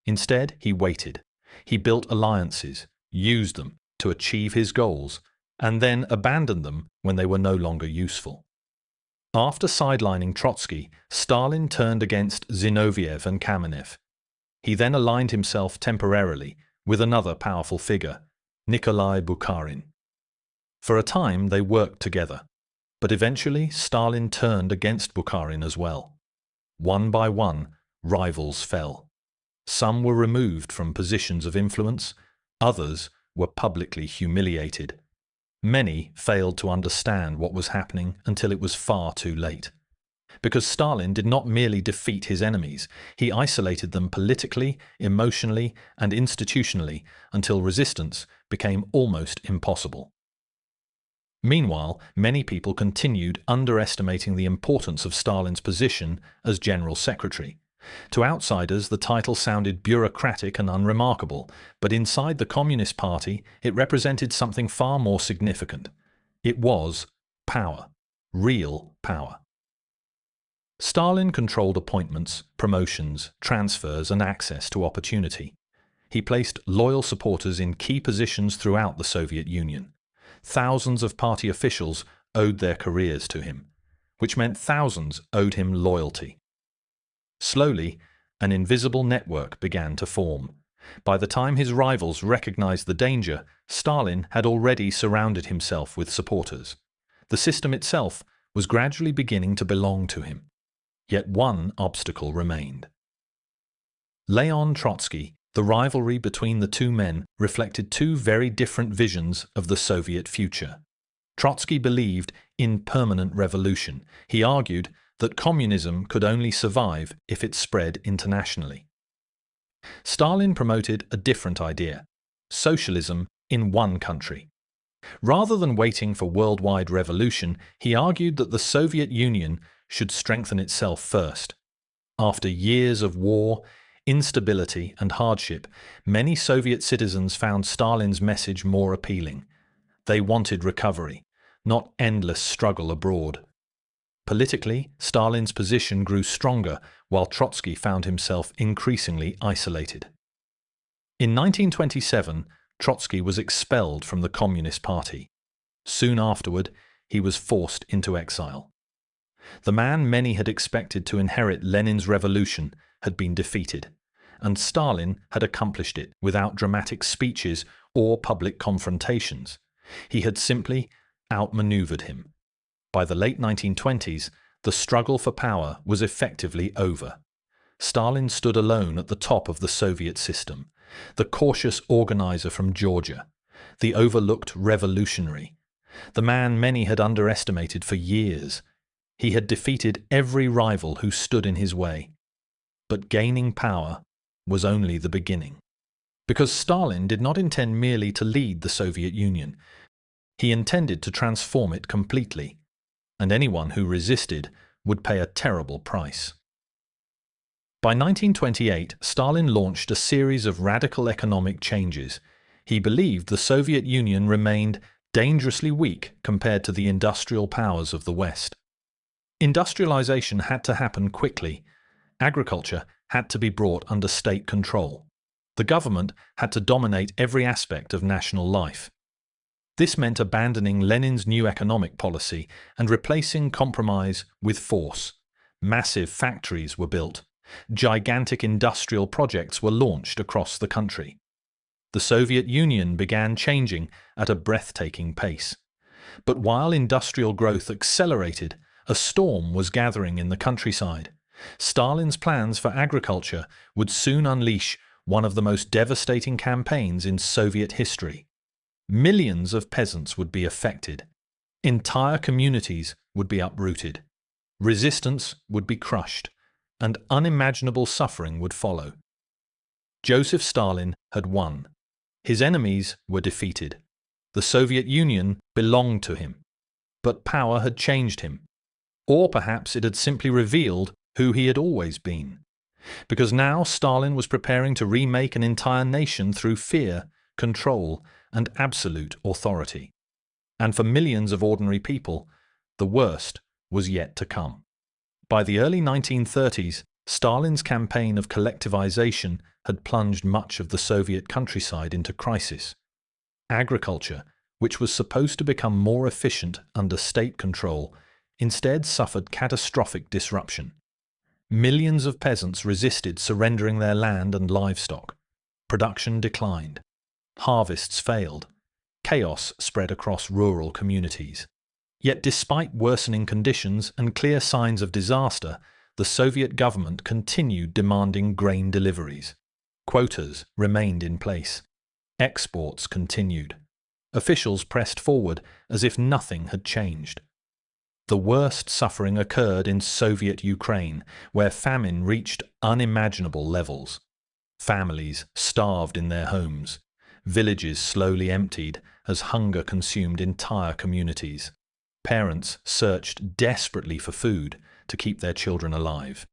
Instead, he waited. He built alliances, used them to achieve his goals, and then abandoned them when they were no longer useful. After sidelining Trotsky, Stalin turned against Zinoviev and Kamenev. He then aligned himself temporarily with another powerful figure, Nikolai Bukharin. For a time, they worked together, but eventually Stalin turned against Bukharin as well. One by one, rivals fell. Some were removed from positions of influence, others were publicly humiliated. Many failed to understand what was happening until it was far too late. Because Stalin did not merely defeat his enemies, he isolated them politically, emotionally, and institutionally until resistance became almost impossible. Meanwhile, many people continued underestimating the importance of Stalin's position as General Secretary. To outsiders, the title sounded bureaucratic and unremarkable, but inside the Communist Party, it represented something far more significant. It was power, real power. Stalin controlled appointments, promotions, transfers, and access to opportunity. He placed loyal supporters in key positions throughout the Soviet Union. Thousands of party officials owed their careers to him, which meant thousands owed him loyalty. Slowly, an invisible network began to form. By the time his rivals recognized the danger, Stalin had already surrounded himself with supporters. The system itself was gradually beginning to belong to him. Yet one obstacle remained. Leon Trotsky. The rivalry between the two men reflected two very different visions of the Soviet future. Trotsky believed in permanent revolution. He argued that communism could only survive if it spread internationally. Stalin promoted a different idea: socialism in one country. Rather than waiting for worldwide revolution, he argued that the Soviet Union should strengthen itself first. After years of war, instability, and hardship, many Soviet citizens found Stalin's message more appealing. They wanted recovery, not endless struggle abroad. Politically, Stalin's position grew stronger, while Trotsky found himself increasingly isolated. In 1927, Trotsky was expelled from the Communist Party. Soon afterward, he was forced into exile. The man many had expected to inherit Lenin's revolution had been defeated, and Stalin had accomplished it without dramatic speeches or public confrontations. He had simply outmaneuvered him. By the late 1920s, the struggle for power was effectively over. Stalin stood alone at the top of the Soviet system, the cautious organizer from Georgia, the overlooked revolutionary, the man many had underestimated for years. He had defeated every rival who stood in his way. But gaining power was only the beginning. Because Stalin did not intend merely to lead the Soviet Union. He intended to transform it completely, and anyone who resisted would pay a terrible price. By 1928, Stalin launched a series of radical economic changes. He believed the Soviet Union remained dangerously weak compared to the industrial powers of the West. Industrialization had to happen quickly. Agriculture had to be brought under state control. The government had to dominate every aspect of national life. This meant abandoning Lenin's new economic policy and replacing compromise with force. Massive factories were built. Gigantic industrial projects were launched across the country. The Soviet Union began changing at a breathtaking pace. But while industrial growth accelerated, a storm was gathering in the countryside. Stalin's plans for agriculture would soon unleash one of the most devastating campaigns in Soviet history. Millions of peasants would be affected. Entire communities would be uprooted. Resistance would be crushed, and unimaginable suffering would follow. Joseph Stalin had won. His enemies were defeated. The Soviet Union belonged to him. But power had changed him. Or perhaps it had simply revealed who he had always been. Because now Stalin was preparing to remake an entire nation through fear, control, and absolute authority. And for millions of ordinary people, the worst was yet to come. By the early 1930s, Stalin's campaign of collectivization had plunged much of the Soviet countryside into crisis. Agriculture, which was supposed to become more efficient under state control, instead suffered catastrophic disruption. Millions of peasants resisted surrendering their land and livestock. Production declined. Harvests failed. Chaos spread across rural communities. Yet despite worsening conditions and clear signs of disaster, the Soviet government continued demanding grain deliveries. Quotas remained in place. Exports continued. Officials pressed forward as if nothing had changed. The worst suffering occurred in Soviet Ukraine, where famine reached unimaginable levels. Families starved in their homes. Villages slowly emptied as hunger consumed entire communities. Parents searched desperately for food to keep their children alive.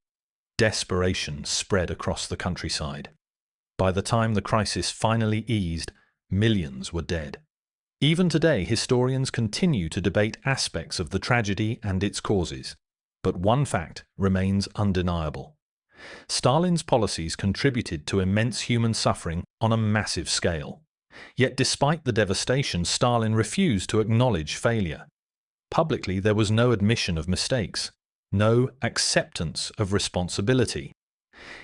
Desperation spread across the countryside. By the time the crisis finally eased, millions were dead. Even today, historians continue to debate aspects of the tragedy and its causes. But one fact remains undeniable. Stalin's policies contributed to immense human suffering on a massive scale. Yet despite the devastation, Stalin refused to acknowledge failure. Publicly, there was no admission of mistakes, no acceptance of responsibility.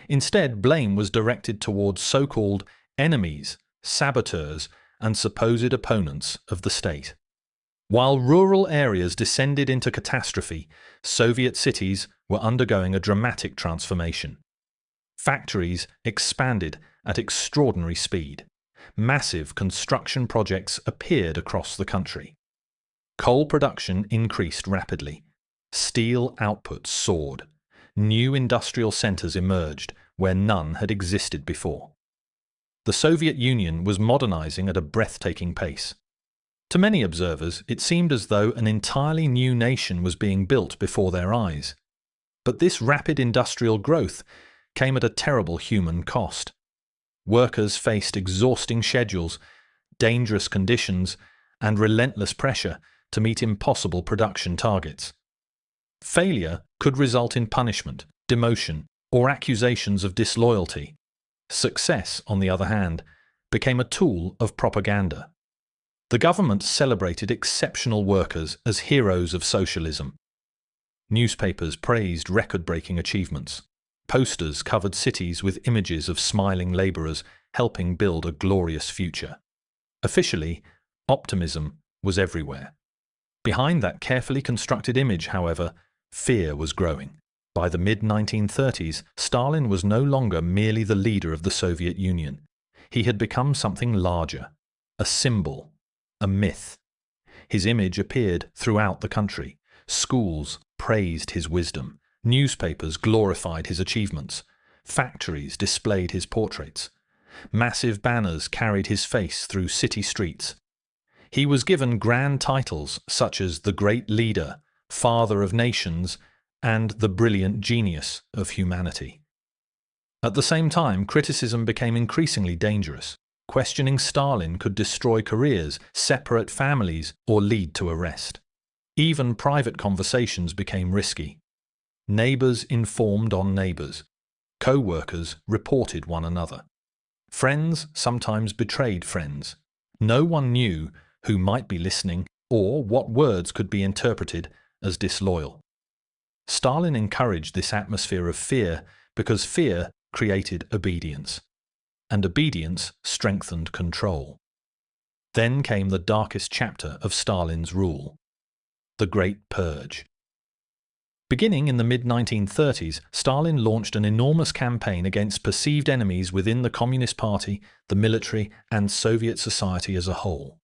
Instead, blame was directed towards so-called enemies, saboteurs, and supposed opponents of the state. While rural areas descended into catastrophe, Soviet cities were undergoing a dramatic transformation. Factories expanded at extraordinary speed. Massive construction projects appeared across the country. Coal production increased rapidly. Steel output soared. New industrial centers emerged where none had existed before. The Soviet Union was modernizing at a breathtaking pace. To many observers, it seemed as though an entirely new nation was being built before their eyes. But this rapid industrial growth came at a terrible human cost. Workers faced exhausting schedules, dangerous conditions, and relentless pressure to meet impossible production targets. Failure could result in punishment, demotion, or accusations of disloyalty. Success, on the other hand, became a tool of propaganda. The government celebrated exceptional workers as heroes of socialism. Newspapers praised record-breaking achievements. Posters covered cities with images of smiling laborers helping build a glorious future. Officially, optimism was everywhere. Behind that carefully constructed image, however, fear was growing. By the mid-1930s, Stalin was no longer merely the leader of the Soviet Union. He had become something larger, a symbol, a myth. His image appeared throughout the country. Schools praised his wisdom. Newspapers glorified his achievements. Factories displayed his portraits. Massive banners carried his face through city streets. He was given grand titles such as the Great Leader, Father of Nations, and the Brilliant Genius of Humanity. At the same time, criticism became increasingly dangerous. Questioning Stalin could destroy careers, separate families, or lead to arrest. Even private conversations became risky. Neighbors informed on neighbors. Co-workers reported one another. Friends sometimes betrayed friends. No one knew who might be listening or what words could be interpreted as disloyal. Stalin encouraged this atmosphere of fear because fear created obedience, and obedience strengthened control. Then came the darkest chapter of Stalin's rule, the Great Purge. Beginning in the mid-1930s, Stalin launched an enormous campaign against perceived enemies within the Communist Party, the military, and Soviet society as a whole.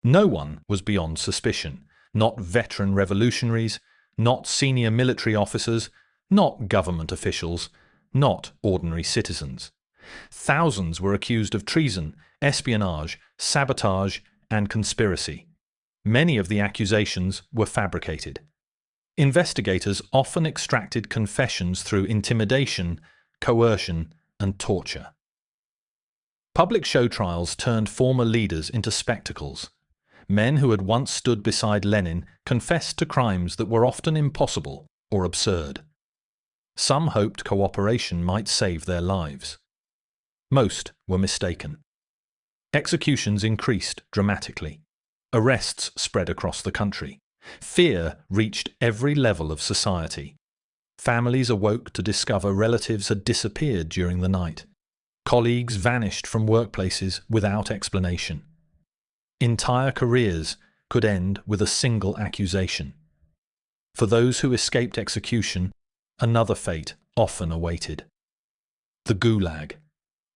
No one was beyond suspicion, not veteran revolutionaries, not senior military officers, not government officials, not ordinary citizens. Thousands were accused of treason, espionage, sabotage, and conspiracy. Many of the accusations were fabricated. Investigators often extracted confessions through intimidation, coercion, and torture. Public show trials turned former leaders into spectacles. Men who had once stood beside Lenin confessed to crimes that were often impossible or absurd. Some hoped cooperation might save their lives. Most were mistaken. Executions increased dramatically. Arrests spread across the country. Fear reached every level of society. Families awoke to discover relatives had disappeared during the night. Colleagues vanished from workplaces without explanation. Entire careers could end with a single accusation. For those who escaped execution, another fate often awaited. The Gulag,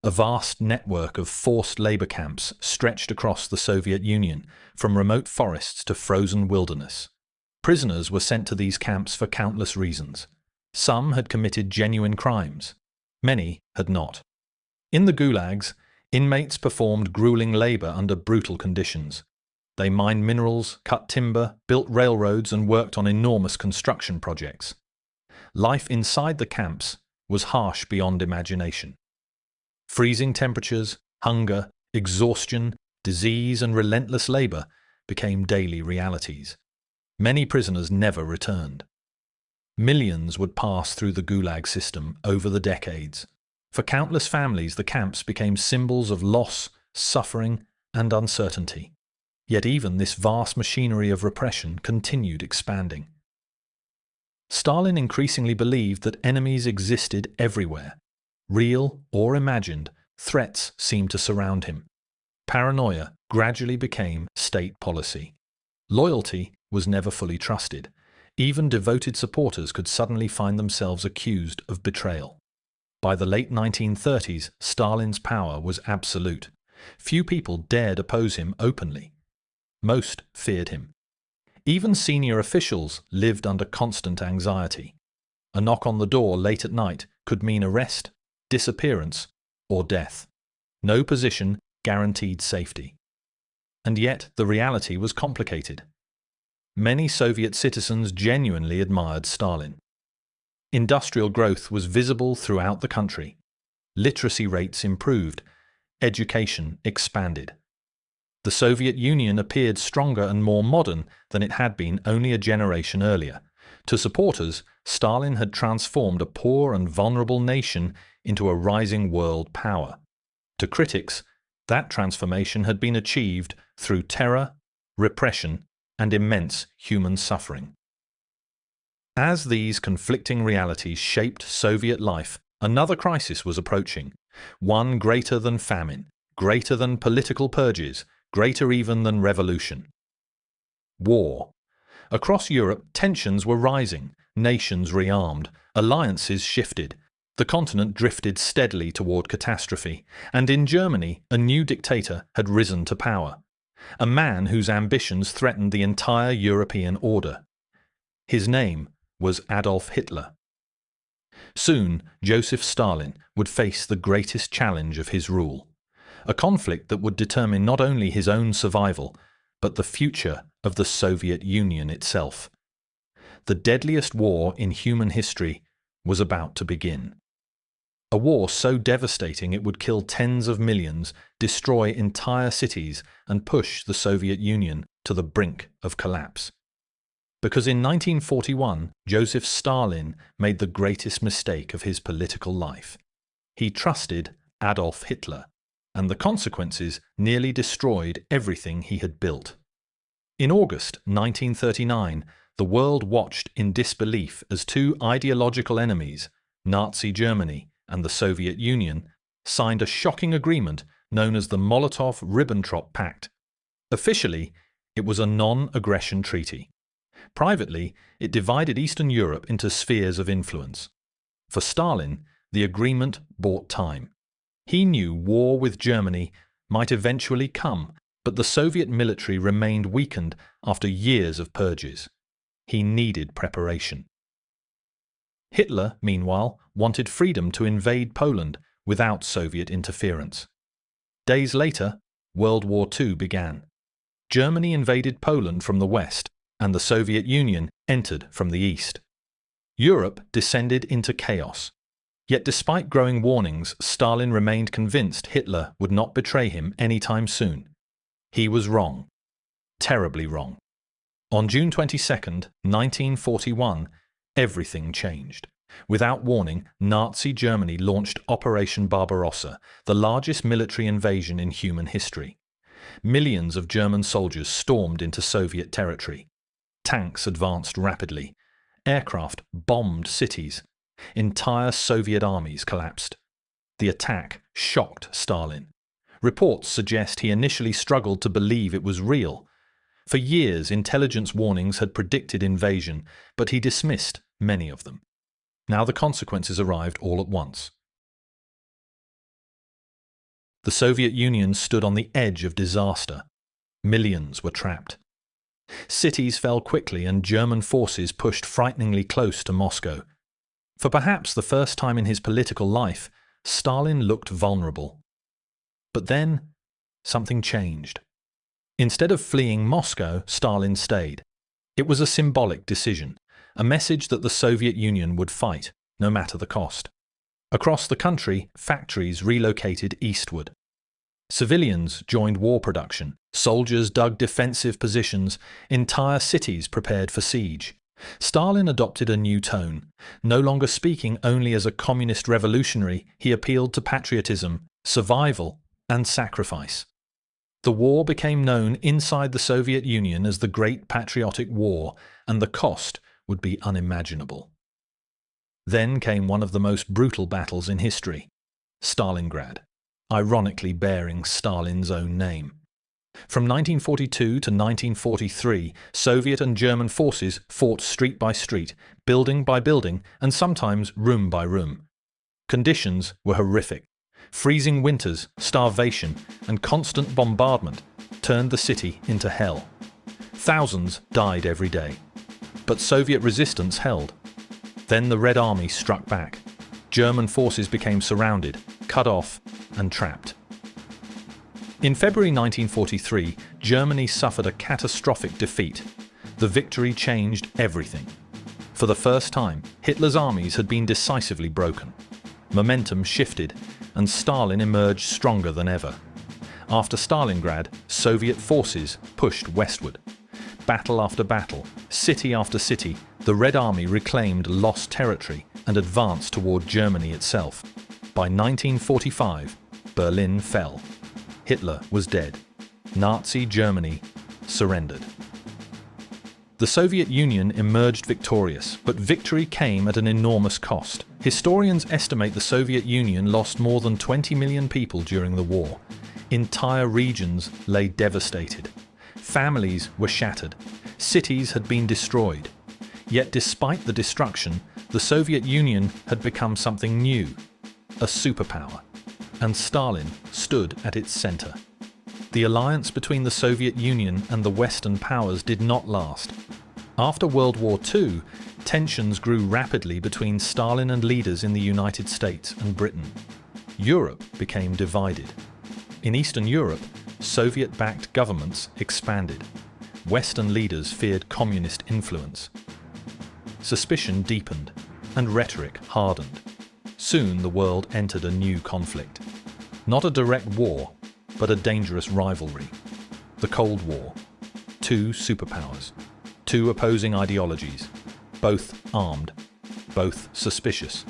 a vast network of forced labor camps stretched across the Soviet Union, from remote forests to frozen wilderness. Prisoners were sent to these camps for countless reasons. Some had committed genuine crimes. Many had not. In the gulags, inmates performed grueling labor under brutal conditions. They mined minerals, cut timber, built railroads, and worked on enormous construction projects. Life inside the camps was harsh beyond imagination. Freezing temperatures, hunger, exhaustion, disease, and relentless labor became daily realities. Many prisoners never returned. Millions would pass through the Gulag system over the decades. For countless families, the camps became symbols of loss, suffering, and uncertainty. Yet even this vast machinery of repression continued expanding. Stalin increasingly believed that enemies existed everywhere. Real or imagined, threats seemed to surround him. Paranoia gradually became state policy. Loyalty was never fully trusted. Even devoted supporters could suddenly find themselves accused of betrayal. By the late 1930s, Stalin's power was absolute. Few people dared oppose him openly. Most feared him. Even senior officials lived under constant anxiety. A knock on the door late at night could mean arrest, disappearance, or death. No position guaranteed safety. And yet the reality was complicated. Many Soviet citizens genuinely admired Stalin. Industrial growth was visible throughout the country. Literacy rates improved. Education expanded. The Soviet Union appeared stronger and more modern than it had been only a generation earlier. To supporters, Stalin had transformed a poor and vulnerable nation into a rising world power. To critics, That transformation had been achieved through terror, repression, and immense human suffering. As these conflicting realities shaped Soviet life, another crisis was approaching, one greater than famine, greater than political purges, greater even than revolution. War. Across Europe, tensions were rising, nations rearmed, alliances shifted. The continent drifted steadily toward catastrophe, and in Germany, a new dictator had risen to power, a man whose ambitions threatened the entire European order. His name was Adolf Hitler. Soon, Joseph Stalin would face the greatest challenge of his rule, a conflict that would determine not only his own survival, but the future of the Soviet Union itself. The deadliest war in human history was about to begin. A war so devastating it would kill tens of millions, destroy entire cities, and push the Soviet Union to the brink of collapse. Because in 1941, Joseph Stalin made the greatest mistake of his political life. He trusted Adolf Hitler, and the consequences nearly destroyed everything he had built. In August 1939, the world watched in disbelief as two ideological enemies, Nazi Germany and the Soviet Union, signed a shocking agreement known as the Molotov-Ribbentrop Pact. Officially, it was a non-aggression treaty. Privately, it divided Eastern Europe into spheres of influence. For Stalin, the agreement bought time. He knew war with Germany might eventually come, but the Soviet military remained weakened after years of purges. He needed preparation. Hitler, meanwhile, wanted freedom to invade Poland without Soviet interference. Days later, World War II began. Germany invaded Poland from the west, and the Soviet Union entered from the east. Europe descended into chaos. Yet despite growing warnings, Stalin remained convinced Hitler would not betray him anytime soon. He was wrong. Terribly wrong. On June 22, 1941, everything changed. Without warning, Nazi Germany launched Operation Barbarossa, the largest military invasion in human history. Millions of German soldiers stormed into Soviet territory. Tanks advanced rapidly. Aircraft bombed cities. Entire Soviet armies collapsed. The attack shocked Stalin. Reports suggest he initially struggled to believe it was real. For years, intelligence warnings had predicted invasion, but he dismissed many of them. Now the consequences arrived all at once. The Soviet Union stood on the edge of disaster. Millions were trapped. Cities fell quickly and German forces pushed frighteningly close to Moscow. For perhaps the first time in his political life, Stalin looked vulnerable. But then, something changed. Instead of fleeing Moscow, Stalin stayed. It was a symbolic decision, a message that the Soviet Union would fight, no matter the cost. Across the country, factories relocated eastward. Civilians joined war production, soldiers dug defensive positions, entire cities prepared for siege. Stalin adopted a new tone. No longer speaking only as a communist revolutionary, he appealed to patriotism, survival, and sacrifice. The war became known inside the Soviet Union as the Great Patriotic War, and the cost would be unimaginable. Then came one of the most brutal battles in history, Stalingrad, ironically bearing Stalin's own name. From 1942 to 1943, Soviet and German forces fought street by street, building by building, and sometimes room by room. Conditions were horrific. Freezing winters, starvation, and constant bombardment turned the city into hell. Thousands died every day. But Soviet resistance held. Then the Red Army struck back. German forces became surrounded, cut off, and trapped. In February 1943, Germany suffered a catastrophic defeat. The victory changed everything. For the first time, Hitler's armies had been decisively broken. Momentum shifted, and Stalin emerged stronger than ever. After Stalingrad, Soviet forces pushed westward. Battle after battle, city after city, the Red Army reclaimed lost territory and advanced toward Germany itself. By 1945, Berlin fell. Hitler was dead. Nazi Germany surrendered. The Soviet Union emerged victorious, but victory came at an enormous cost. Historians estimate the Soviet Union lost more than 20 million people during the war. Entire regions lay devastated. Families were shattered. Cities had been destroyed. Yet despite the destruction, the Soviet Union had become something new, a superpower, and Stalin stood at its center. The alliance between the Soviet Union and the Western powers did not last. After World War II, tensions grew rapidly between Stalin and leaders in the United States and Britain. Europe became divided. In Eastern Europe, Soviet-backed governments expanded. Western leaders feared communist influence. Suspicion deepened, and rhetoric hardened. Soon the world entered a new conflict. Not a direct war, but a dangerous rivalry. The Cold War. Two superpowers. Two opposing ideologies. Both armed. Both suspicious.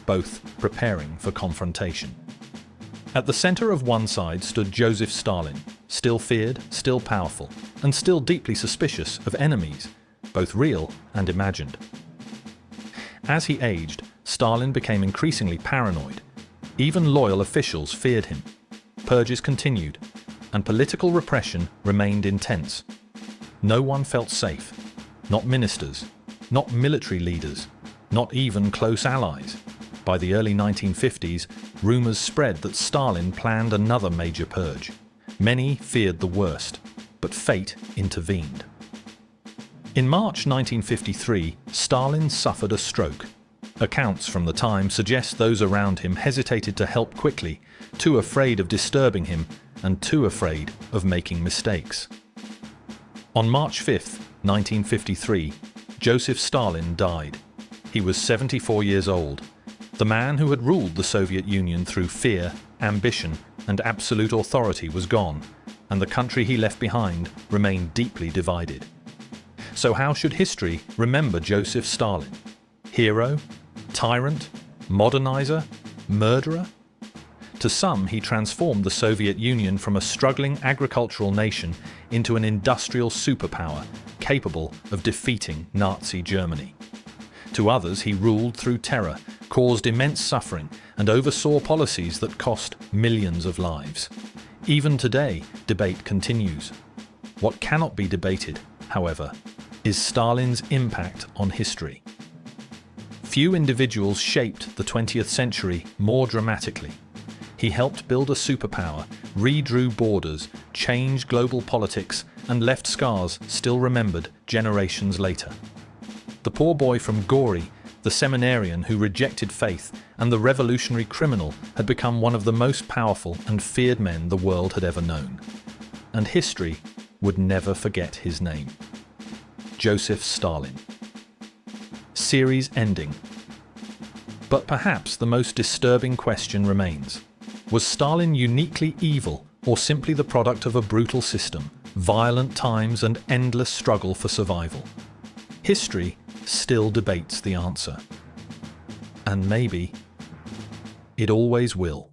Both preparing for confrontation. At the center of one side stood Joseph Stalin, still feared, still powerful, and still deeply suspicious of enemies, both real and imagined. As he aged, Stalin became increasingly paranoid. Even loyal officials feared him. Purges continued, and political repression remained intense. No one felt safe. Not ministers, not military leaders, not even close allies. By the early 1950s, rumors spread that Stalin planned another major purge. Many feared the worst, but fate intervened. In March 1953, Stalin suffered a stroke. Accounts from the time suggest those around him hesitated to help quickly, too afraid of disturbing him and too afraid of making mistakes. On March 5, 1953, Joseph Stalin died. He was 74 years old. The man who had ruled the Soviet Union through fear, ambition, and absolute authority was gone, and the country he left behind remained deeply divided. So how should history remember Joseph Stalin? Hero? Tyrant? Modernizer? Murderer? To some, he transformed the Soviet Union from a struggling agricultural nation into an industrial superpower capable of defeating Nazi Germany. To others, he ruled through terror, caused immense suffering, and oversaw policies that cost millions of lives. Even today, debate continues. What cannot be debated, however, is Stalin's impact on history. Few individuals shaped the 20th century more dramatically. He helped build a superpower, redrew borders, changed global politics, and left scars still remembered generations later. The poor boy from Gori, the seminarian who rejected faith, and the revolutionary criminal had become one of the most powerful and feared men the world had ever known. And history would never forget his name. Joseph Stalin. Series ending. But perhaps the most disturbing question remains. Was Stalin uniquely evil, or simply the product of a brutal system, violent times, and endless struggle for survival? History still debates the answer. And maybe it always will.